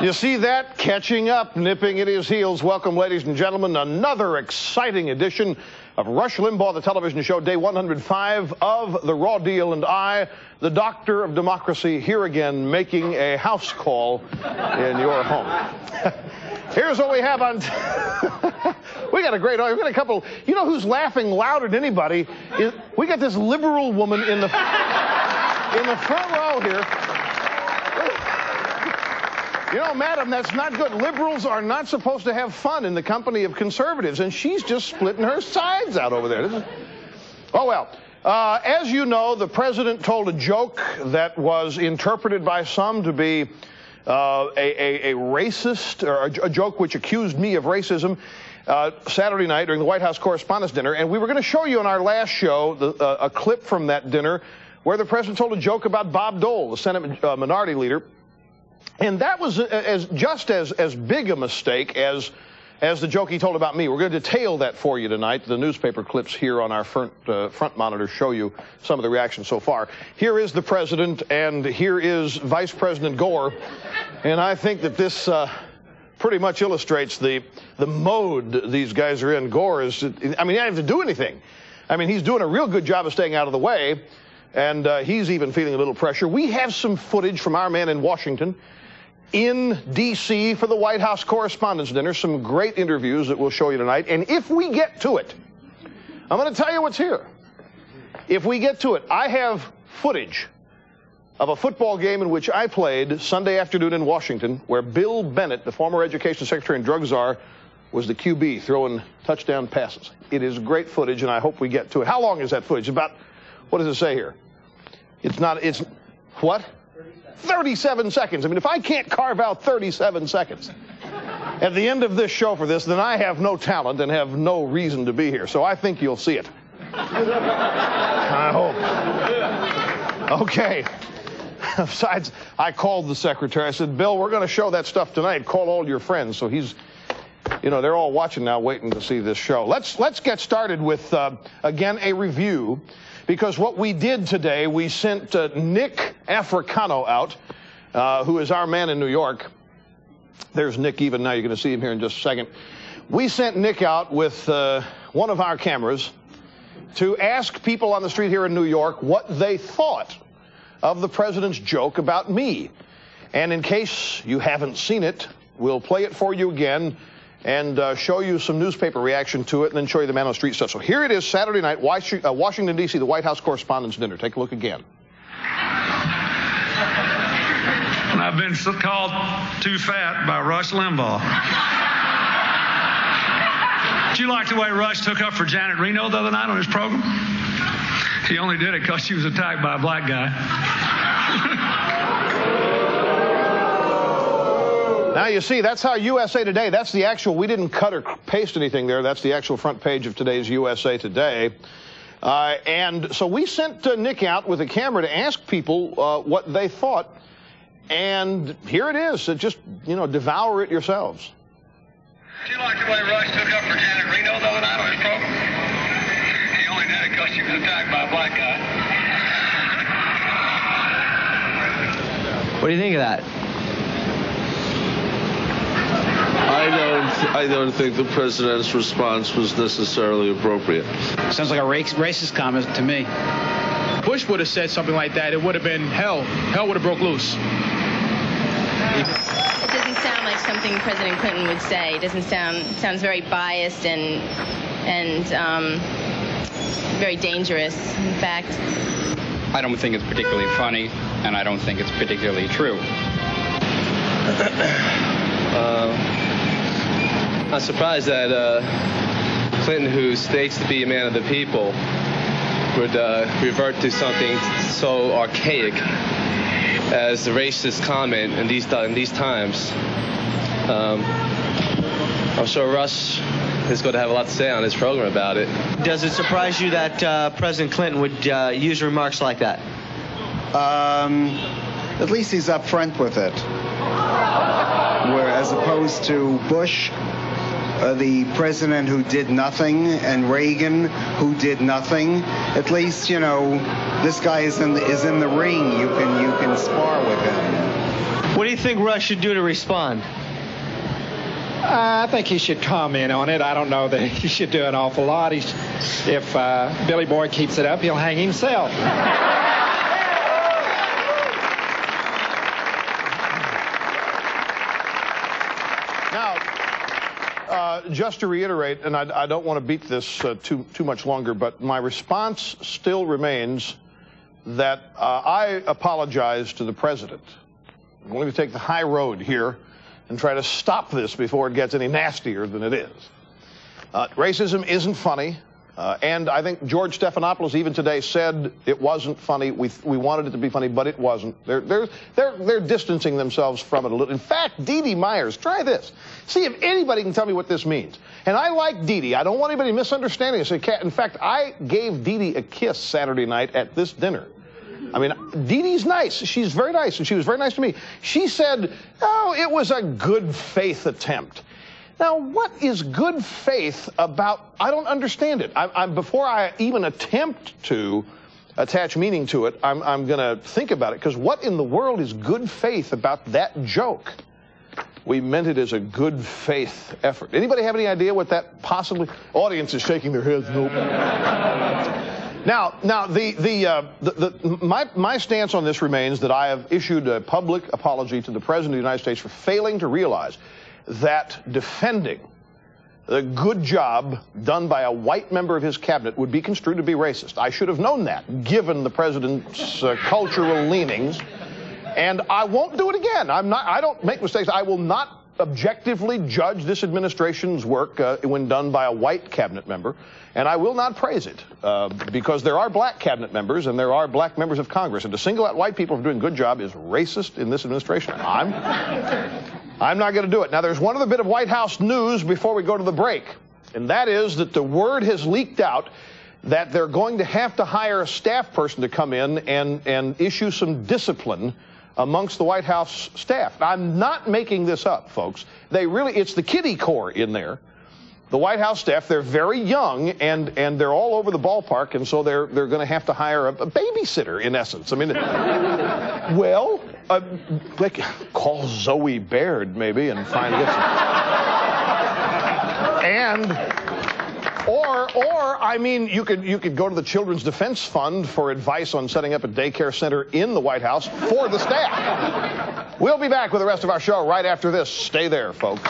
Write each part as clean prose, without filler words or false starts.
You see that? Catching up, nipping at his heels. Welcome, ladies and gentlemen, another exciting edition of Rush Limbaugh, the television show, day 105 of The Raw Deal, and I, the doctor of democracy, here again making a house call in your home. Here's what we have on... We got a great audience. We got a couple... You know who's laughing louder than anybody? We got this liberal woman in the front row here. You know, madam, that's not good. Liberals are not supposed to have fun in the company of conservatives, and she's just splitting her sides out over there. Oh, well. As you know, the president told a joke that was interpreted by some to be a racist, or a joke which accused me of racism Saturday night during the White House Correspondence Dinner. And we were going to show you on our last show a clip from that dinner where the president told a joke about Bob Dole, the Senate minority leader. And that was just as big a mistake as the joke he told about me. We're going to detail that for you tonight. The newspaper clips here on our front monitor show you some of the reactions so far. Here is the president, and here is Vice President Gore. And I think that this pretty much illustrates the mode these guys are in. Gore is, I mean, he doesn't have to do anything. I mean, he's doing a real good job of staying out of the way, and he's even feeling a little pressure. We have some footage from our man in Washington, in D.C. for the White House Correspondence Dinner, some great interviews that we'll show you tonight. And if we get to it, I'm going to tell you what's here. If we get to it, I have footage of a football game in which I played Sunday afternoon in Washington, where Bill Bennett, the former Education Secretary and drug czar, was the QB throwing touchdown passes. It is great footage, and I hope we get to it. How long is that footage? About, what does it say here? It's what? 37 seconds. I mean, if I can't carve out 37 seconds at the end of this show for this, then I have no talent and have no reason to be here. So I think you'll see it. I hope. Okay. Besides, I called the secretary. I said, Bill, we're going to show that stuff tonight. Call all your friends. So he's, you know, they're all watching now, waiting to see this show. Let's get started with, again, a review. Because what we did today, we sent Nick Africano out, who is our man in New York. There's Nick even now. You're going to see him here in just a second. We sent Nick out with one of our cameras to ask people on the street here in New York what they thought of the president's joke about me. And in case you haven't seen it, we'll play it for you again and show you some newspaper reaction to it, and then show you the man on the street stuff. So here it is, Saturday night, Washington, D.C., the White House Correspondence Dinner. Take a look again. And I've been called too fat by Rush Limbaugh. Did you like the way Rush took up for Janet Reno the other night on his program? He only did it because she was attacked by a black guy. Now, you see, that's how USA Today, that's the actual, we didn't cut or paste anything there. That's the actual front page of today's USA Today. And so we sent Nick out with a camera to ask people what they thought. And here it is. So just, you know, devour it yourselves. Did you like the way Rush took up for Janet Reno the other night on his program? He only did it because she was attacked by a black guy. What do you think of that? I don't think the president's response was necessarily appropriate. Sounds like a racist comment to me. Bush would have said something like that, it would have been hell. Hell would have broke loose. It doesn't sound like something President Clinton would say. It doesn't sounds very biased and very dangerous. In fact, I don't think it's particularly funny, and I don't think it's particularly true. I'm surprised that Clinton, who states to be a man of the people, would revert to something so archaic as the racist comment in these times. I'm sure Rush is going to have a lot to say on his program about it. Does it surprise you that President Clinton would use remarks like that? At least he's upfront with it. As opposed to Bush, the president who did nothing, and Reagan, who did nothing. At least, you know, this guy is in the ring. You can spar with him. What do you think Rush should do to respond? I think he should comment on it. I don't know that he should do an awful lot. If Billy Boy keeps it up, he'll hang himself. Now, just to reiterate, and I don't want to beat this too much longer, but my response still remains that I apologize to the president. I'm going to take the high road here and try to stop this before it gets any nastier than it is. Racism isn't funny, and I think George Stephanopoulos even today said it wasn't funny. We wanted it to be funny, but it wasn't. They're distancing themselves from it a little. In fact, Dee Dee Myers, try this. See if anybody can tell me what this means. And I like Dee Dee. I don't want anybody misunderstanding us. In fact, I gave Dee Dee a kiss Saturday night at this dinner. I mean, Dee Dee's nice. She's very nice, and she was very nice to me. She said, oh, it was a good faith attempt. Now, what is good faith about? I don't understand it. Before I even attempt to attach meaning to it, I'm going to think about it, because what in the world is good faith about that joke? We meant it as a good faith effort. Anybody have any idea what that possibly? Audience is shaking their heads. Nope. Now, my stance on this remains that I have issued a public apology to the President of the United States for failing to realize that defending the good job done by a white member of his cabinet would be construed to be racist. I should have known that, given the President's cultural leanings, and I won't do it again. I don't make mistakes. I will not objectively judge this administration's work when done by a white cabinet member, and I will not praise it because there are black cabinet members and there are black members of Congress, and to single out white people for doing a good job is racist in this administration. I'm not going to do it. Now, there's one other bit of White House news before we go to the break, and that is that the word has leaked out that they're going to have to hire a staff person to come in and issue some discipline amongst the White House staff. I'm not making this up, folks. It's the kiddie corps in there. The White House staff, they're very young, and they're all over the ballpark, and so they're going to have to hire a babysitter, in essence. I mean, well, call Zoe Baird, maybe, and find this. Or I mean, you could go to the Children's Defense Fund for advice on setting up a daycare center in the White House for the staff. We'll be back with the rest of our show right after this. Stay there, folks.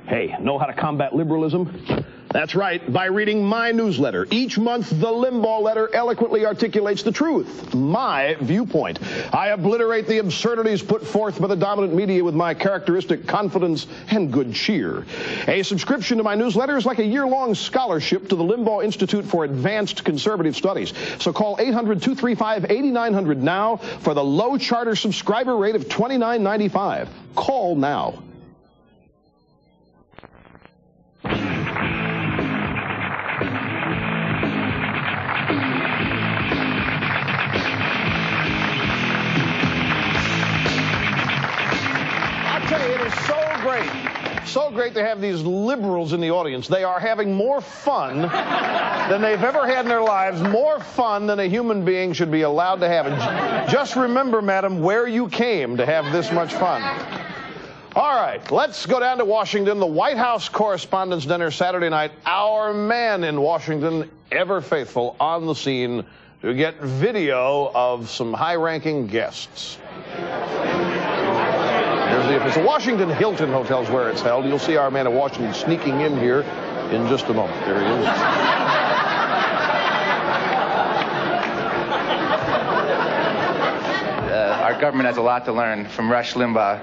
Hey, know how to combat liberalism? That's right, by reading my newsletter. Each month, the Limbaugh letter eloquently articulates the truth, my viewpoint. I obliterate the absurdities put forth by the dominant media with my characteristic confidence and good cheer. A subscription to my newsletter is like a year-long scholarship to the Limbaugh Institute for Advanced Conservative Studies. So call 800-235-8900 now for the low charter subscriber rate of $29.95. Call now. So great to have these liberals in the audience. They are having more fun than they've ever had in their lives, more fun than a human being should be allowed to have. And just remember, madam, where you came to have this much fun. All right, let's go down to Washington. The White House Correspondence Dinner Saturday night. Our man in Washington, ever faithful, on the scene to get video of some high-ranking guests. If it's the Washington Hilton Hotel's where it's held, you'll see our man in Washington sneaking in here in just a moment. There he is. Our government has a lot to learn from Rush Limbaugh.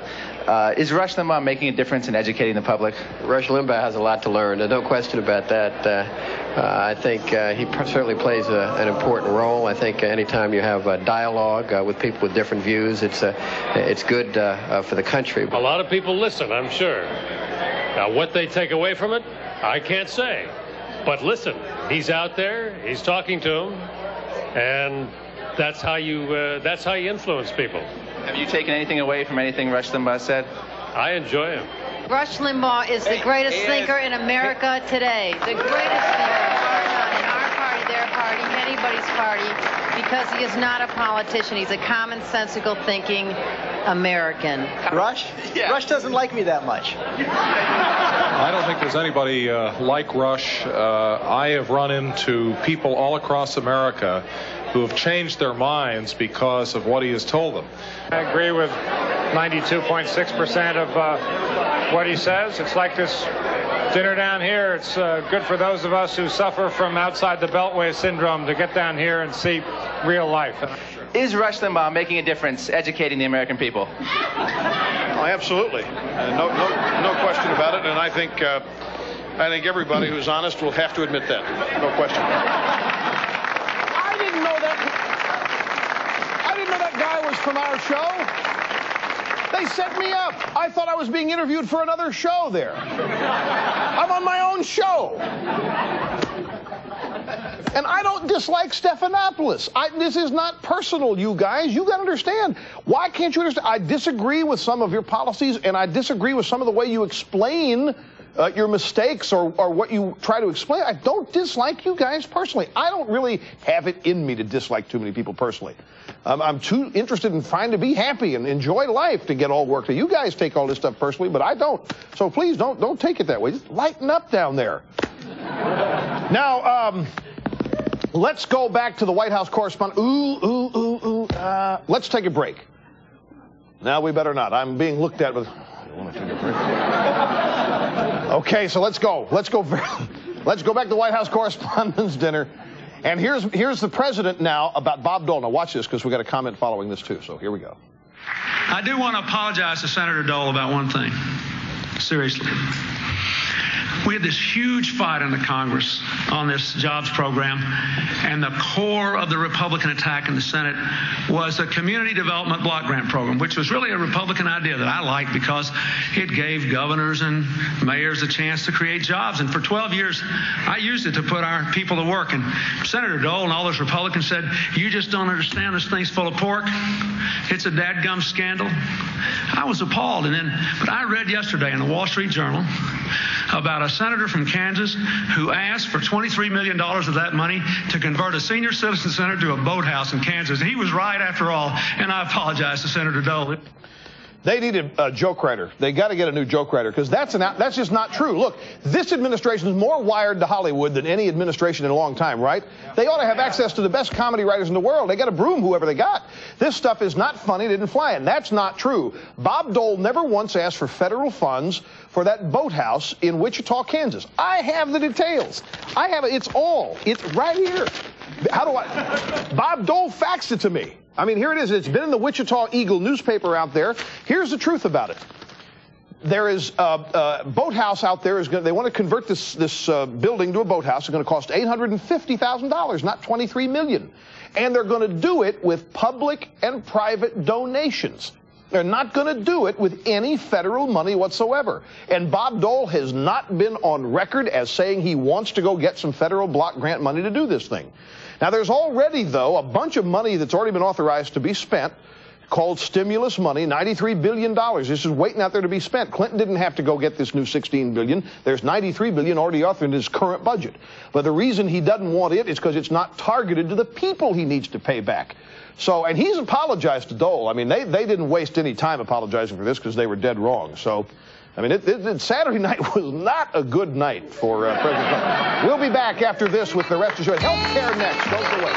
Is Rush Limbaugh making a difference in educating the public? Rush Limbaugh has a lot to learn. There's no question about that. I think he certainly plays an important role. I think anytime you have a dialogue with people with different views, it's good for the country. A lot of people listen, I'm sure. Now, what they take away from it, I can't say. But listen, he's out there, he's talking to them, and that's how you influence people. Have you taken anything away from anything Rush Limbaugh said? I enjoy him. Rush Limbaugh is the greatest thinker in America today. The greatest thinker, in our party, their party, anybody's party, because he is not a politician. He's a commonsensical thinking American. Rush? Yeah. Rush doesn't like me that much. I don't think there's anybody like Rush. I have run into people all across America who have changed their minds because of what he has told them. I agree with 92.6% of what he says. It's like this dinner down here. It's good for those of us who suffer from outside the Beltway syndrome to get down here and see real life. Is Rush Limbaugh making a difference educating the American people? Oh, absolutely. No question about it. And I think everybody who's honest will have to admit that. No question. I didn't know that guy was from our show. They set me up. I thought I was being interviewed for another show there. I'm on my own show. And I don't dislike Stephanopoulos. This is not personal, you guys. You got to understand. Why can't you understand? I disagree with some of your policies, and I disagree with some of the way you explain your mistakes or what you try to explain. I don't dislike you guys personally. I don't really have it in me to dislike too many people personally. I'm too interested in trying to be happy and enjoy life to get all worked out. You guys take all this stuff personally, but I don't. So please don't take it that way. Just lighten up down there. Now, let's go back to the White House correspondent. Let's take a break. Now we better not. I'm being looked at with. I want to take a break. Okay, so let's go. Let's go back to the White House Correspondence Dinner. And here's the president now about Bob Dole. Now watch this, because we got a comment following this too. So here we go. I do want to apologize to Senator Dole about one thing. Seriously. We had this huge fight in the Congress on this jobs program, and the core of the Republican attack in the Senate was a community development block grant program, which was really a Republican idea that I liked because it gave governors and mayors a chance to create jobs. And for 12 years, I used it to put our people to work. And Senator Dole and all those Republicans said, "You just don't understand. This thing's full of pork. It's a dadgum scandal." I was appalled. But I read yesterday in the Wall Street Journal about a senator from Kansas who asked for $23 million of that money to convert a senior citizen center to a boathouse in Kansas. He was right after all, and I apologize to Senator Dole. They needed a joke writer. They got to get a new joke writer, because that's just not true. Look, this administration is more wired to Hollywood than any administration in a long time, right? They ought to have access to the best comedy writers in the world. They got to broom whoever they got. This stuff is not funny. It didn't fly, and that's not true. Bob Dole never once asked for federal funds for that boathouse in Wichita, Kansas. I have the details. It's right here. Bob Dole faxed it to me. I mean, here it is. It's been in the Wichita Eagle newspaper out there. Here's the truth about it. There is a boathouse out there. They want to convert this building to a boathouse. It's going to cost $850,000, not $23 million. And they're going to do it with public and private donations. They're not going to do it with any federal money whatsoever. And Bob Dole has not been on record as saying he wants to go get some federal block grant money to do this thing. Now, there's already, though, a bunch of money that's already been authorized to be spent called stimulus money, $93 billion. This is waiting out there to be spent. Clinton didn't have to go get this new $16 billion. There's $93 billion already authorized in his current budget. But the reason he doesn't want it is because it's not targeted to the people he needs to pay back. So, and he's apologized to Dole. I mean, they didn't waste any time apologizing for this because they were dead wrong. So, I mean, Saturday night was not a good night for President Clinton. We'll be back after this with the rest of the show. Health care next. Don't go away.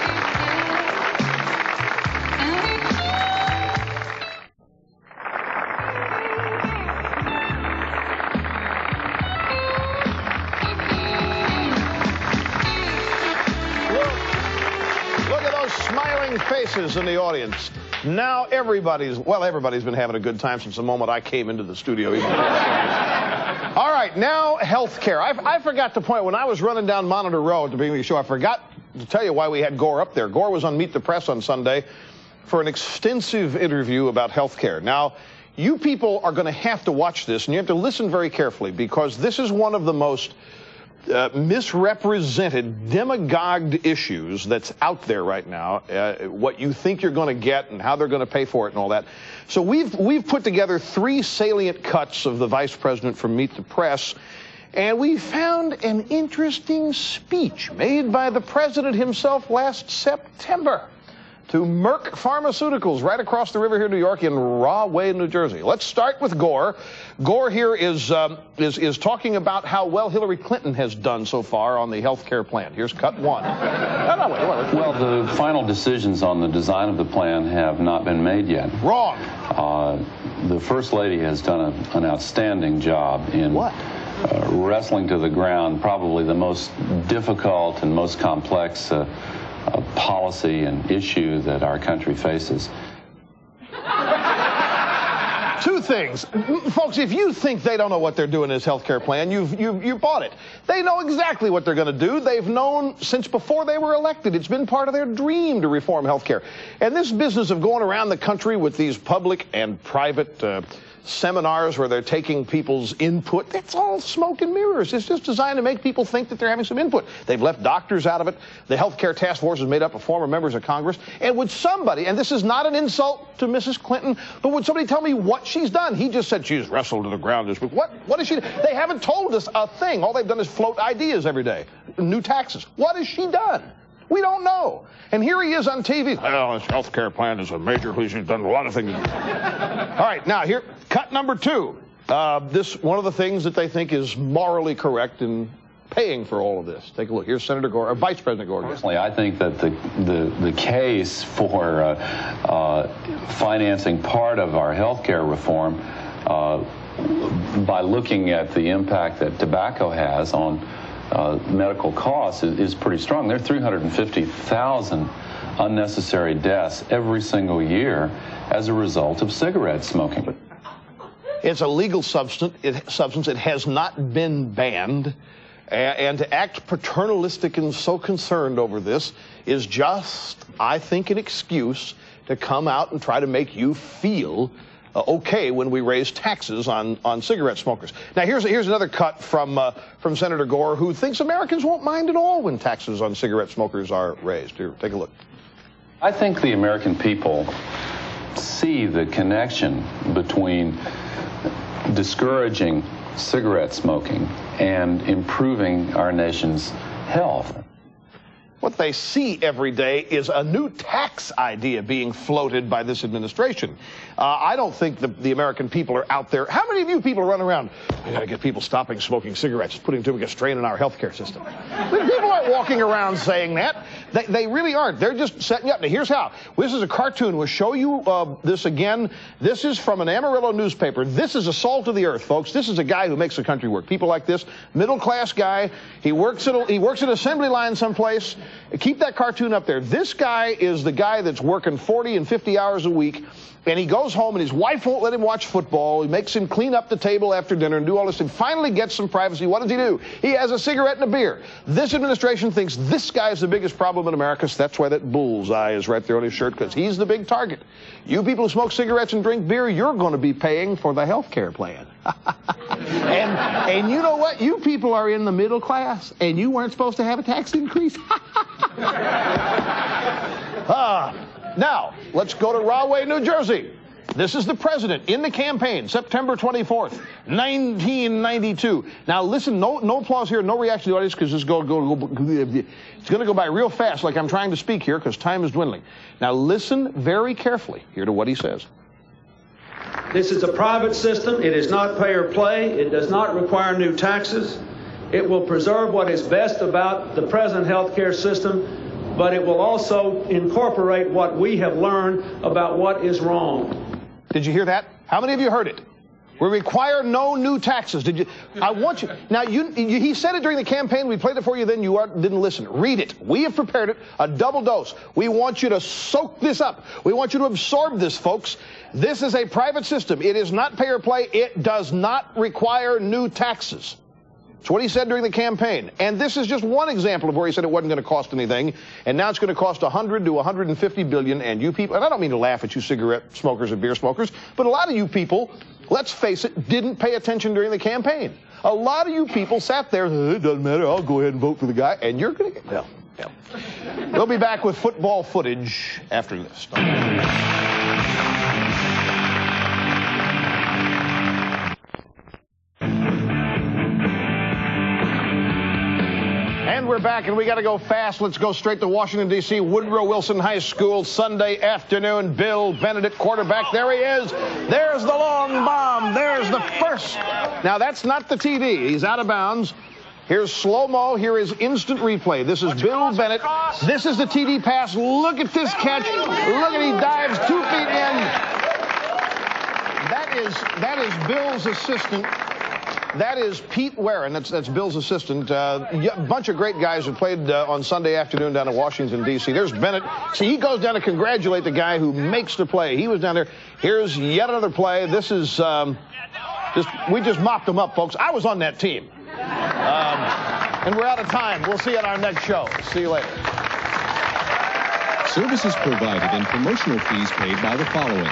Look at those smiling faces in the audience. Now everybody's been having a good time since the moment I came into the studio. All right, now health care. I forgot to point, when I was running down Monitor Row at the beginning of the show, I forgot to tell you why we had Gore up there. Gore was on Meet the Press on Sunday for an extensive interview about health care. Now, you people are going to have to watch this, and you have to listen very carefully, because this is one of the most misrepresented, demagogued issues that's out there right now, what you think you're going to get and how they're going to pay for it and all that. So we've put together 3 salient cuts of the vice president from Meet the Press, and we found an interesting speech made by the president himself last September to Merck Pharmaceuticals right across the river here in New York in Rahway, New Jersey. Let's start with Gore. Gore here is talking about how well Hillary Clinton has done so far on the health care plan. Here's cut 1. Wait. Well, the final decisions on the design of the plan have not been made yet. Wrong. The First Lady has done an outstanding job in wrestling to the ground probably the most difficult and most complex policy and issue that our country faces. 2 things. Folks, if you think they don't know what they're doing in this health care plan, you bought it. They know exactly what they're going to do. They've known since before they were elected. It's been part of their dream to reform health care. And this business of going around the country with these public and private seminars where they're taking people's input, that's all smoke and mirrors. It's just designed to make people think that they're having some input. They've left doctors out of it. The health care task force is made up of former members of Congress. And would somebody, and this is not an insult to Mrs. Clinton, but would somebody tell me what she's done? He just said she's wrestled to the ground this week. What is she? They haven't told us a thing. All they've done is float ideas every day. New taxes. What has she done? We don't know. And here he is on TV. Well, this health care plan is a major. He's done a lot of things. All right, now here, cut number 2. This one of the things that they think is morally correct in paying for all of this. Take a look. Here's Senator Gore, or Vice President Gore. Personally, I think that the case for financing part of our health care reform by looking at the impact that tobacco has on medical costs is pretty strong. There are 350,000 unnecessary deaths every single year as a result of cigarette smoking. It's a legal substance. It has not been banned. And to act paternalistic and so concerned over this is just, I think, an excuse to come out and try to make you feel okay when we raise taxes on cigarette smokers. Now, here's another cut from Senator Gore, who thinks Americans won't mind at all when taxes on cigarette smokers are raised. Here, take a look. I think the American people see the connection between discouraging cigarette smoking and improving our nation's health. What they see every day is a new tax idea being floated by this administration. I don't think the American people are out there. How many of you people run around, we got to get people stopping smoking cigarettes, putting too big a strain on our health care system? People aren't walking around saying that. They really aren't. They're just setting you up. Now, here's how. This is a cartoon. We'll show you this again. This is from an Amarillo newspaper. This is a salt of the earth, folks. This is a guy who makes the country work. People like this, middle-class guy. He works at an assembly line someplace. Keep that cartoon up there. This guy is the guy that's working 40 and 50 hours a week, and he goes home and his wife won't let him watch football. He makes him clean up the table after dinner and do all this and finally gets some privacy. What does he do? He has a cigarette and a beer. This administration thinks this guy is the biggest problem in America, so that's why that bullseye is right there on his shirt, because he's the big target. You people who smoke cigarettes and drink beer, you're going to be paying for the health care plan. and you know what? You people are in the middle class, and you weren't supposed to have a tax increase. Now, let's go to Rahway, New Jersey. This is the president in the campaign, September 24th, 1992. Now, listen, no applause here, no reaction to the audience, because it's going to go by real fast, like I'm trying to speak here, because time is dwindling. Now, listen very carefully here to what he says. This is a private system. It is not pay or play. It does not require new taxes. It will preserve what is best about the present health care system, but it will also incorporate what we have learned about what is wrong. Did you hear that? How many of you heard it? We require no new taxes. Did you? I want you. Now, he said it during the campaign. We played it for you then. You didn't listen. Read it. We have prepared it, a double dose. We want you to soak this up. We want you to absorb this, folks. This is a private system. It is not pay or play. It does not require new taxes. It's what he said during the campaign. And this is just one example of where he said it wasn't going to cost anything. And now it's going to cost $100 to $150 billion. And you people, and I don't mean to laugh at you cigarette smokers and beer smokers, but a lot of you people, let's face it, didn't pay attention during the campaign. A lot of you people sat there, it doesn't matter, I'll go ahead and vote for the guy. And you're going to get, well. We'll be back with football footage after this. And we're back, and we got to go fast. Let's go straight to Washington, D.C. Woodrow Wilson High School, Sunday afternoon. Bill Benedict, quarterback. There he is. There's the long bomb. There's the first. Now, that's not the TD. He's out of bounds. Here's slow-mo. Here is instant replay. This is Bill Bennett. This is the TD pass. Look at this catch. Look at he dives 2 feet in. That is Bill's assistant. That is Pete Warren. That's Bill's assistant. A bunch of great guys who played on Sunday afternoon down in Washington, D.C. There's Bennett. See, he goes down to congratulate the guy who makes the play. He was down there. Here's yet another play. This is we just mopped them up, folks. I was on that team. And we're out of time. We'll see you on our next show. See you later. Services provided and promotional fees paid by the following.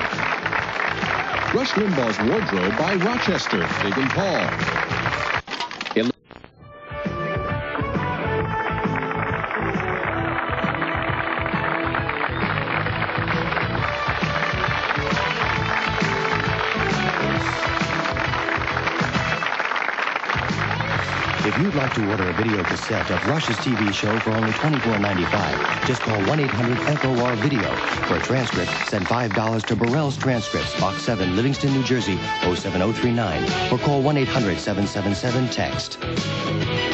Rush Limbaugh's Wardrobe by Rochester, Big and Paul. If you'd like to order a video cassette of Rush's TV show for only $24.95, just call 1-800-FOR-VIDEO. For a transcript, send $5 to Burrell's Transcripts, Box 7, Livingston, New Jersey, 07039, or call 1-800-777-TEXT.